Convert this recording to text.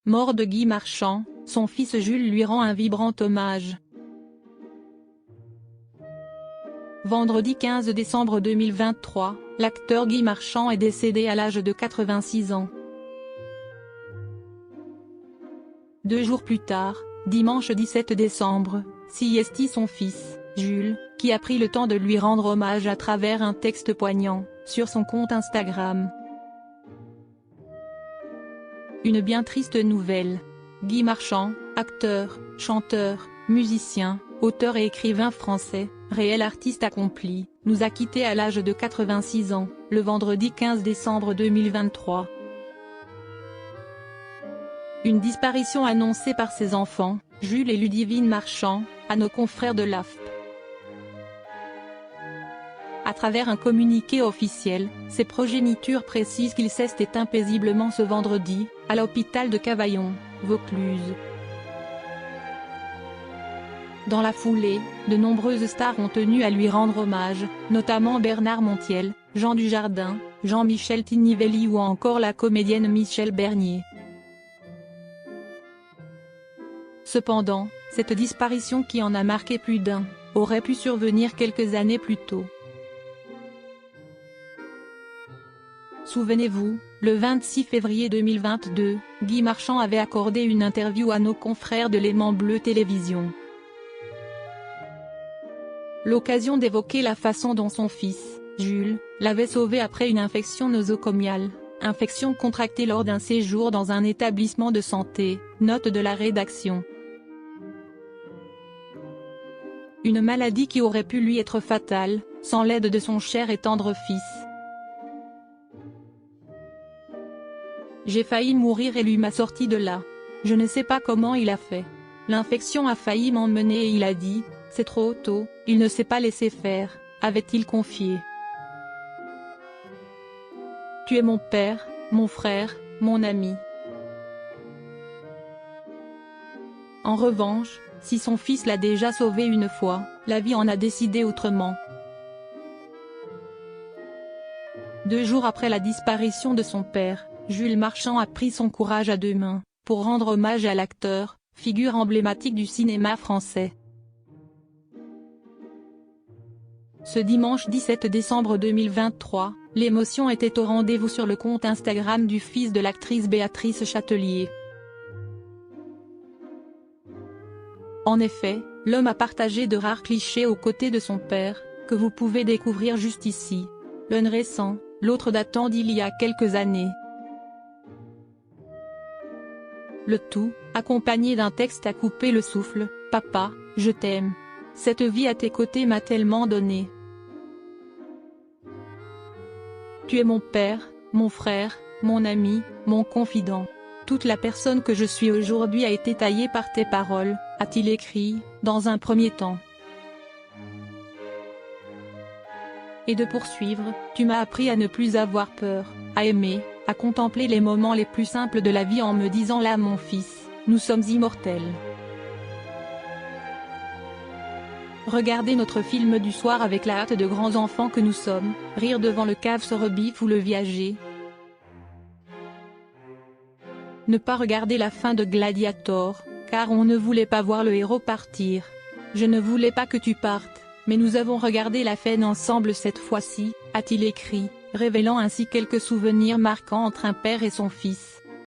mort de Guy Marchand, son fils Jules lui rend un vibrant hommage. Vendredi 15 décembre 2023, l'acteur Guy Marchand est décédé à l'âge de 86 ans. 2 jours plus tard, dimanche 17 décembre, siestit son fils, Jules, qui a pris le temps de lui rendre hommage à travers un texte poignant, sur son compte Instagram. Une bien triste nouvelle. Guy Marchand, acteur, chanteur, musicien, auteur et écrivain français, réel artiste accompli, nous a quittés à l'âge de 86 ans, le vendredi 15 décembre 2023. Une disparition annoncée par ses enfants, Jules et Ludivine Marchand, à nos confrères de l'AFP. À travers un communiqué officiel, ses progénitures précisent qu'il s'est éteint paisiblement ce vendredi, à l'hôpital de Cavaillon, Vaucluse. Dans la foulée, de nombreuses stars ont tenu à lui rendre hommage, notamment Bernard Montiel, Jean Dujardin, Jean-Michel Tinnivelli ou encore la comédienne Michèle Bernier. Cependant, cette disparition qui en a marqué plus d'un, aurait pu survenir quelques années plus tôt. Souvenez-vous, le 26 février 2022, Guy Marchand avait accordé une interview à nos confrères de Léman Bleu Télévision. L'occasion d'évoquer la façon dont son fils, Jules, l'avait sauvé après une infection nosocomiale, infection contractée lors d'un séjour dans un établissement de santé, note de la rédaction. Une maladie qui aurait pu lui être fatale, sans l'aide de son cher et tendre fils. J'ai failli mourir et lui m'a sorti de là. Je ne sais pas comment il a fait. L'infection a failli m'emmener et il a dit, c'est trop tôt, il ne s'est pas laissé faire, avait-il confié. Tu es mon père, mon frère, mon ami. En revanche, si son fils l'a déjà sauvé une fois, la vie en a décidé autrement. 2 jours après la disparition de son père, Jules Marchand a pris son courage à 2 mains, pour rendre hommage à l'acteur, figure emblématique du cinéma français. Ce dimanche 17 décembre 2023, l'émotion était au rendez-vous sur le compte Instagram du fils de l'actrice Béatrice Châtelier. En effet, l'homme a partagé de rares clichés aux côtés de son père, que vous pouvez découvrir juste ici. L'un récent, l'autre datant d'il y a quelques années. Le tout, accompagné d'un texte à couper le souffle, « Papa, je t'aime. Cette vie à tes côtés m'a tellement donné. Tu es mon père, mon frère, mon ami, mon confident. Toute la personne que je suis aujourd'hui a été taillée par tes paroles », a-t-il écrit, dans un premier temps. Et de poursuivre, « Tu m'as appris à ne plus avoir peur, à aimer, à contempler les moments les plus simples de la vie en me disant là mon fils, nous sommes immortels. Regardez notre film du soir avec la hâte de grands enfants que nous sommes, rire devant le cave sur Rebif ou le viager. Ne pas regarder la fin de Gladiator, car on ne voulait pas voir le héros partir. Je ne voulais pas que tu partes, mais nous avons regardé la fin ensemble cette fois-ci, a-t-il écrit, révélant ainsi quelques souvenirs marquants entre un père et son fils.